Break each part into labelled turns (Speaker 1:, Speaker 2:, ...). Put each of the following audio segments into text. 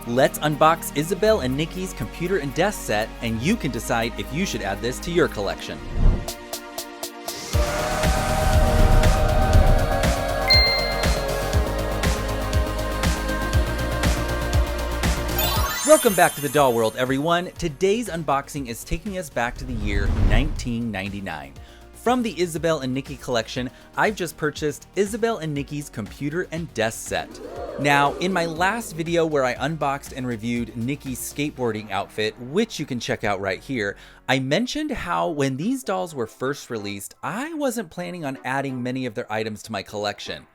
Speaker 1: Let's unbox Isabel and Nicki's computer and desk set, and you can decide if you should add this to your collection. Welcome back to the doll world, everyone. Today's unboxing is taking us back to the year 1999. From the Isabel and Nicki collection, I've just purchased Isabel and Nicki's computer and desk set. Now, in my last video where I unboxed and reviewed Nicki's skateboarding outfit, which you can check out right here, I mentioned how when these dolls were first released, I wasn't planning on adding many of their items to my collection.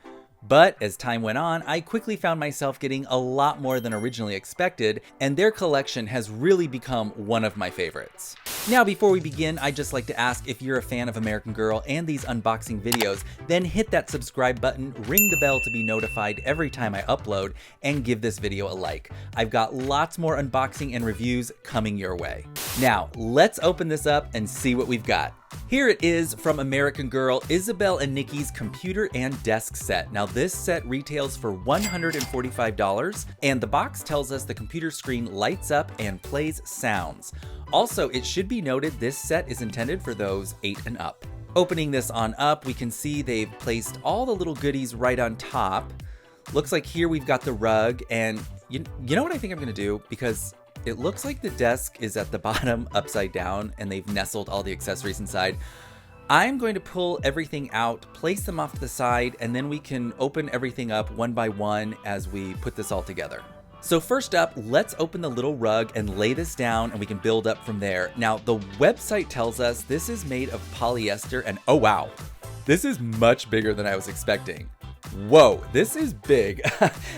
Speaker 1: But as time went on, I quickly found myself getting a lot more than originally expected, and their collection has really become one of my favorites. Now, before we begin, I'd just like to ask if you're a fan of American Girl and these unboxing videos, then hit that subscribe button, ring the bell to be notified every time I upload, and give this video a like. I've got lots more unboxing and reviews coming your way. Now, let's open this up and see what we've got. Here it is from American Girl, Isabel and Nicki's computer and desk set. Now this set retails for $145, and the box tells us the computer screen lights up and plays sounds. Also, it should be noted this set is intended for those 8 and up. Opening this on up, we can see they've placed all the little goodies right on top. Looks like here we've got the rug, and you know what I think I'm gonna do? Because it looks like the desk is at the bottom upside down and they've nestled all the accessories inside. I'm going to pull everything out, place them off to the side, and then we can open everything up one by one as we put this all together. So first up, let's open the little rug and lay this down and we can build up from there. Now the website tells us this is made of polyester, and oh wow, this is much bigger than I was expecting. Whoa, this is big.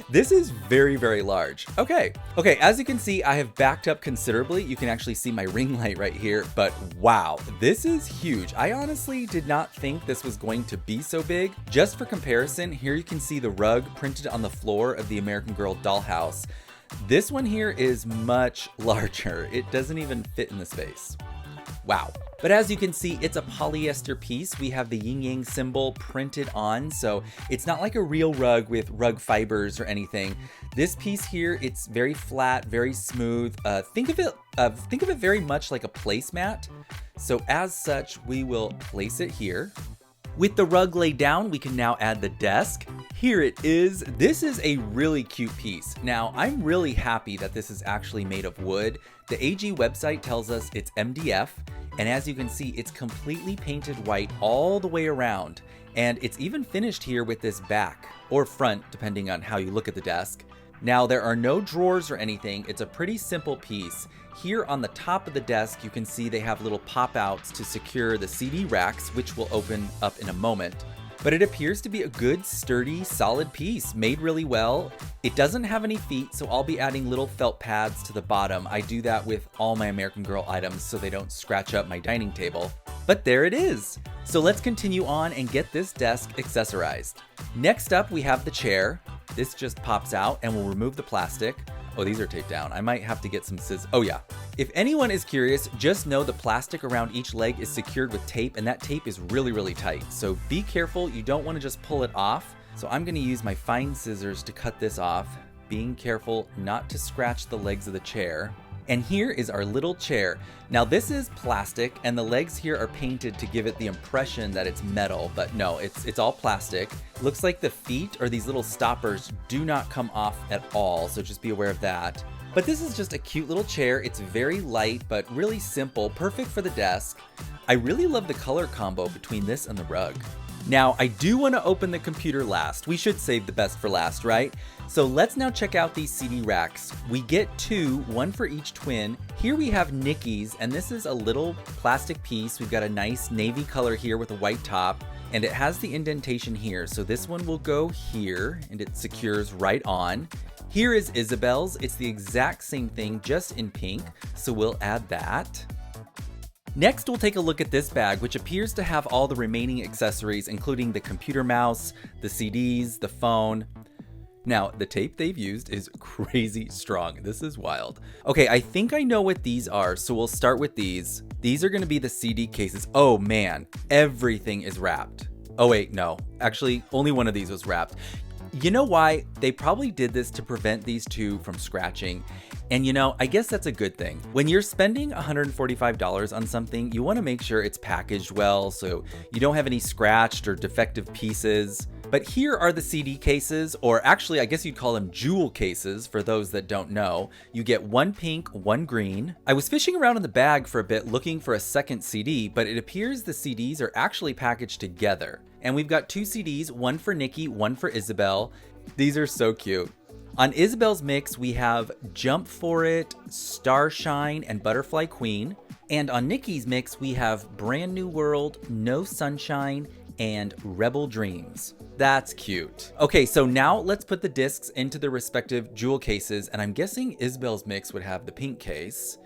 Speaker 1: This is very, very large. Okay, as you can see, I have backed up considerably. You can actually see my ring light right here, but wow, this is huge. I honestly did not think this was going to be so big. Just for comparison, here you can see the rug printed on the floor of the American Girl dollhouse. This one here is much larger. It doesn't even fit in the space. Wow. But as you can see, it's a polyester piece. We have the yin yang symbol printed on, so it's not like a real rug with rug fibers or anything. This piece here, it's very flat, very smooth. Think of it very much like a placemat. So as such, we will place it here. With the rug laid down, we can now add the desk. Here it is. This is a really cute piece. Now, I'm really happy that this is actually made of wood. The AG website tells us it's MDF, and as you can see, it's completely painted white all the way around. And it's even finished here with this back, or front, depending on how you look at the desk. Now, there are no drawers or anything. It's a pretty simple piece. Here on the top of the desk, you can see they have little pop-outs to secure the CD racks, which will open up in a moment. But it appears to be a good, sturdy, solid piece, made really well. It doesn't have any feet, so I'll be adding little felt pads to the bottom. I do that with all my American Girl items so they don't scratch up my dining table. But there it is. So let's continue on and get this desk accessorized. Next up, we have the chair. This just pops out and we'll remove the plastic. Oh, these are taped down. I might have to get some scissors. Oh yeah. If anyone is curious, just know the plastic around each leg is secured with tape, and that tape is really, really tight. So be careful, you don't want to just pull it off. So I'm gonna use my fine scissors to cut this off, being careful not to scratch the legs of the chair. And here is our little chair. Now this is plastic, and the legs here are painted to give it the impression that it's metal, but no, it's all plastic. Looks like the feet, or these little stoppers, do not come off at all, so just be aware of that. But this is just a cute little chair. It's very light, but really simple, perfect for the desk. I really love the color combo between this and the rug. Now, I do want to open the computer last. We should save the best for last, right? So let's now check out these CD racks. We get 2, one for each twin. Here we have Nicki's, and this is a little plastic piece. We've got a nice navy color here with a white top, and it has the indentation here. So this one will go here, and it secures right on. Here is Isabel's. It's the exact same thing, just in pink. So we'll add that. Next, we'll take a look at this bag, which appears to have all the remaining accessories, including the computer mouse, the CDs, the phone. Now, the tape they've used is crazy strong. This is wild. Okay, I think I know what these are, so we'll start with these. These are gonna be the CD cases. Oh man, everything is wrapped. Oh wait, no. Actually, only one of these was wrapped. You know why? They probably did this to prevent these two from scratching. And you know, I guess that's a good thing. When you're spending $145 on something, you want to make sure it's packaged well so you don't have any scratched or defective pieces. But here are the CD cases, or actually I guess you'd call them jewel cases for those that don't know. You get one pink, one green. I was fishing around in the bag for a bit looking for a second CD, but it appears the CDs are actually packaged together. And we've got two CDs, one for Nicki, one for Isabel. These are so cute. On Isabel's mix, we have Jump For It, Starshine, and Butterfly Queen. And on Nicki's mix, we have Brand New World, No Sunshine, and Rebel Dreams. That's cute. Okay, so now let's put the discs into their respective jewel cases, and I'm guessing Isabel's mix would have the pink case.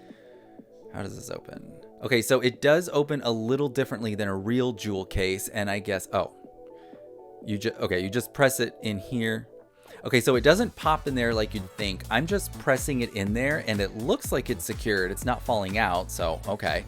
Speaker 1: How does this open? Okay, so it does open a little differently than a real jewel case, and I guess, you just press it in here. Okay, so it doesn't pop in there like you'd think. I'm just pressing it in there, and it looks like it's secured. It's not falling out, so okay.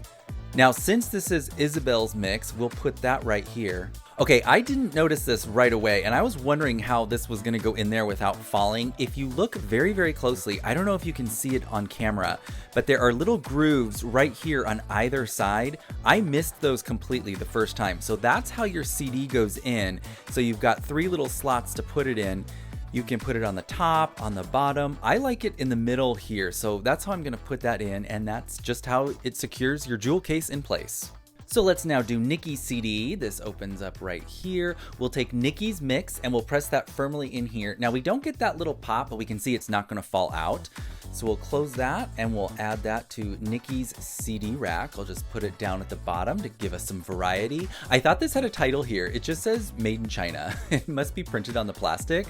Speaker 1: Now, since this is Isabel's mix, we'll put that right here. Okay, I didn't notice this right away, and I was wondering how this was gonna go in there without falling. If you look very, very closely, I don't know if you can see it on camera, but there are little grooves right here on either side. I missed those completely the first time. So that's how your CD goes in. So you've got 3 little slots to put it in. You can put it on the top, on the bottom. I like it in the middle here, so that's how I'm gonna put that in, and that's just how it secures your jewel case in place. So let's now do Nicki's CD. This opens up right here. We'll take Nicki's mix and we'll press that firmly in here. Now we don't get that little pop, but we can see it's not gonna fall out. So we'll close that and we'll add that to Nicki's CD rack. I'll just put it down at the bottom to give us some variety. I thought this had a title here. It just says Made in China. It must be printed on the plastic.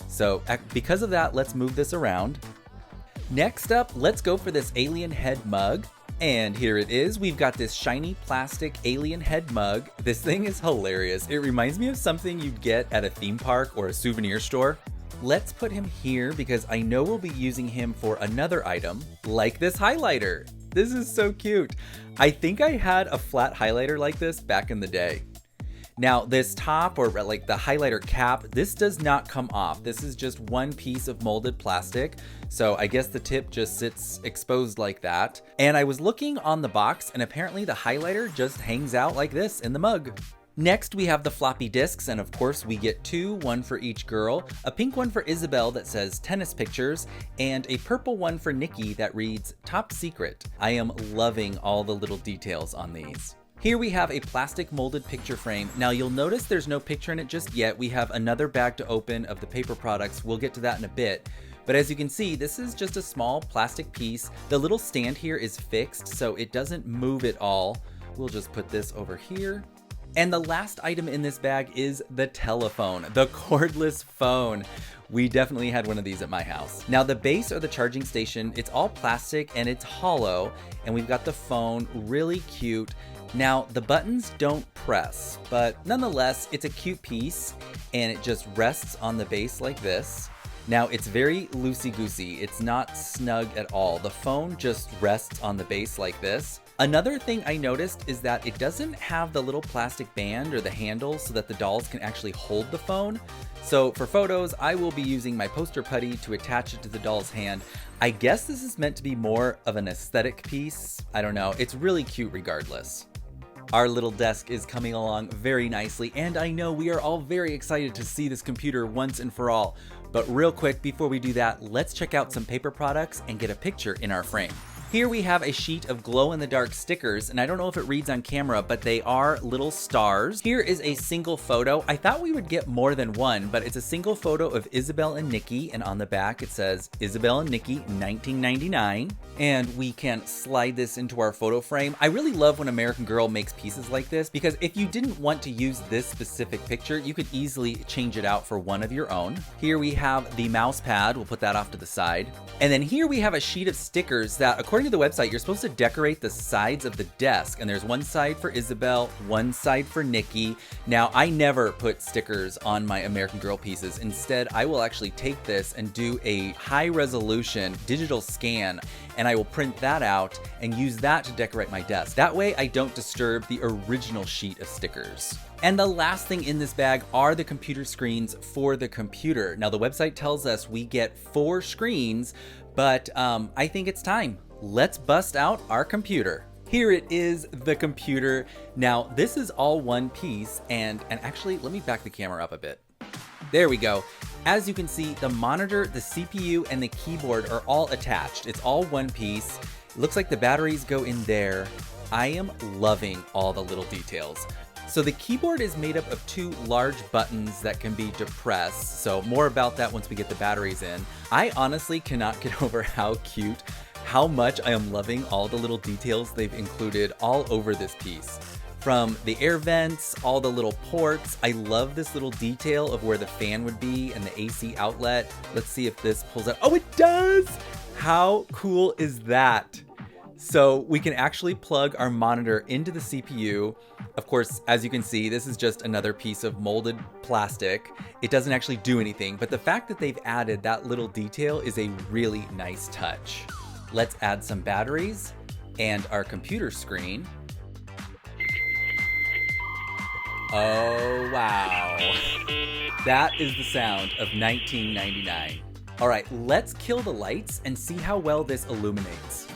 Speaker 1: So because of that, let's move this around. Next up, let's go for this alien head mug. And here it is. We've got this shiny plastic alien head mug. This thing is hilarious. It reminds me of something you'd get at a theme park or a souvenir store. Let's put him here because I know we'll be using him for another item, like this highlighter. This is so cute. I think I had a flat highlighter like this back in the day. Now this top, or like the highlighter cap, this does not come off. This is just one piece of molded plastic. So I guess the tip just sits exposed like that. And I was looking on the box and apparently the highlighter just hangs out like this in the mug. Next, we have the floppy discs, and of course we get 2, one for each girl, a pink one for Isabel that says tennis pictures, and a purple one for Nicki that reads top secret. I am loving all the little details on these. Here we have a plastic molded picture frame. Now you'll notice there's no picture in it just yet. We have another bag to open of the paper products. We'll get to that in a bit. But as you can see, this is just a small plastic piece. The little stand here is fixed, so it doesn't move at all. We'll just put this over here. And the last item in this bag is the telephone, the cordless phone. We definitely had one of these at my house. Now the base or the charging station, it's all plastic and it's hollow, and we've got the phone, really cute. Now the buttons don't press, but nonetheless, it's a cute piece and it just rests on the base like this. Now it's very loosey-goosey, it's not snug at all. The phone just rests on the base like this. Another thing I noticed is that it doesn't have the little plastic band or the handle so that the dolls can actually hold the phone. So for photos, I will be using my poster putty to attach it to the doll's hand. I guess this is meant to be more of an aesthetic piece. I don't know, it's really cute regardless. Our little desk is coming along very nicely, and I know we are all very excited to see this computer once and for all. But real quick, before we do that, let's check out some paper products and get a picture in our frame. Here we have a sheet of glow-in-the-dark stickers, and I don't know if it reads on camera, but they are little stars. Here is a single photo. I thought we would get more than one, but it's a single photo of Isabel and Nicki, and on the back it says Isabel and Nicki 1999. And we can slide this into our photo frame. I really love when American Girl makes pieces like this, because if you didn't want to use this specific picture, you could easily change it out for one of your own. Here we have the mouse pad. We'll put that off to the side. And then here we have a sheet of stickers that, according to the website, you're supposed to decorate the sides of the desk. And there's one side for Isabel, one side for Nicki. Now, I never put stickers on my American Girl pieces. Instead, I will actually take this and do a high resolution digital scan, and I will print that out and use that to decorate my desk. That way I don't disturb the original sheet of stickers. And the last thing in this bag are the computer screens for the computer. Now the website tells us we get 4 screens, but I think it's time. Let's bust out our computer. Here it is, the computer. Now this is all one piece, and actually let me back the camera up a bit. There we go. As you can see, the monitor, the CPU, and the keyboard are all attached. It's all one piece. It looks like the batteries go in there. I am loving all the little details. So the keyboard is made up of 2 large buttons that can be depressed. So more about that once we get the batteries in. I honestly cannot get over how cute, how much I am loving all the little details they've included all over this piece. From the air vents, all the little ports. I love this little detail of where the fan would be and the AC outlet. Let's see if this pulls out. Oh, it does! How cool is that? So we can actually plug our monitor into the CPU. Of course, as you can see, this is just another piece of molded plastic. It doesn't actually do anything, but the fact that they've added that little detail is a really nice touch. Let's add some batteries and our computer screen. Oh, wow. That is the sound of 1999. All right, let's kill the lights and see how well this illuminates.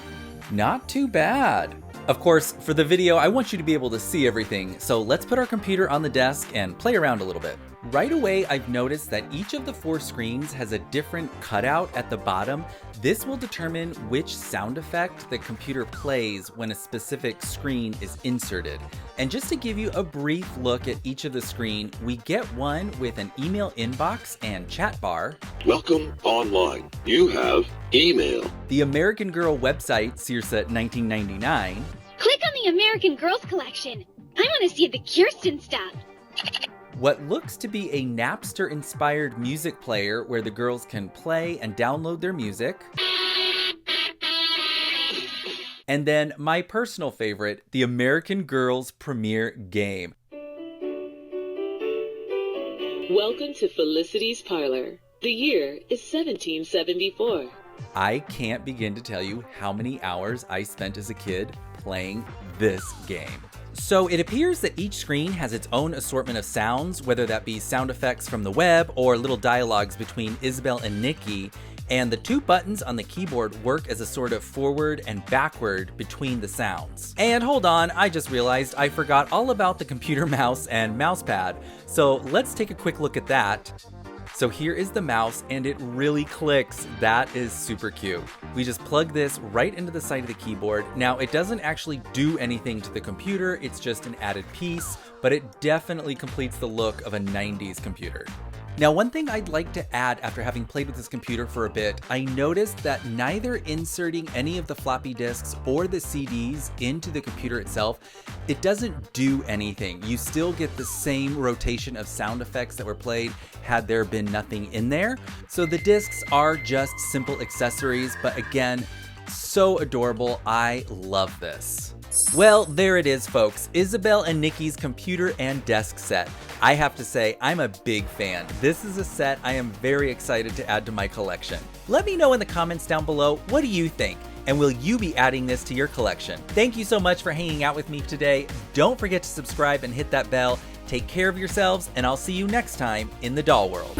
Speaker 1: Not too bad. Of course, for the video, I want you to be able to see everything, so let's put our computer on the desk and play around a little bit. Right away, I've noticed that each of the 4 screens has a different cutout at the bottom. This will determine which sound effect the computer plays when a specific screen is inserted. And just to give you a brief look at each of the screen, we get one with an email inbox and chat bar.
Speaker 2: Welcome online. You have email.
Speaker 1: The American Girl website, Circa 1999.
Speaker 3: Click on the American Girls collection. I want to see the Kirsten stuff.
Speaker 1: What looks to be a Napster-inspired music player where the girls can play and download their music. And then my personal favorite, the American Girls premiere game.
Speaker 4: Welcome to Felicity's Parlor. The year is 1774.
Speaker 1: I can't begin to tell you how many hours I spent as a kid playing this game. So it appears that each screen has its own assortment of sounds, whether that be sound effects from the web or little dialogues between Isabel and Nicki, and the 2 buttons on the keyboard work as a sort of forward and backward between the sounds. And hold on, I just realized I forgot all about the computer mouse and mouse pad. So let's take a quick look at that. So here is the mouse, and it really clicks. That is super cute. We just plug this right into the side of the keyboard. Now, it doesn't actually do anything to the computer, it's just an added piece, but it definitely completes the look of a 90s computer. Now, one thing I'd like to add after having played with this computer for a bit, I noticed that neither inserting any of the floppy disks or the CDs into the computer itself, it doesn't do anything. You still get the same rotation of sound effects that were played had there been nothing in there. So the discs are just simple accessories, but again, so adorable. I love this. Well, there it is, folks. Isabel and Nicki's computer and desk set. I have to say, I'm a big fan. This is a set I am very excited to add to my collection. Let me know in the comments down below, what do you think? And will you be adding this to your collection? Thank you so much for hanging out with me today. Don't forget to subscribe and hit that bell. Take care of yourselves, and I'll see you next time in the doll world.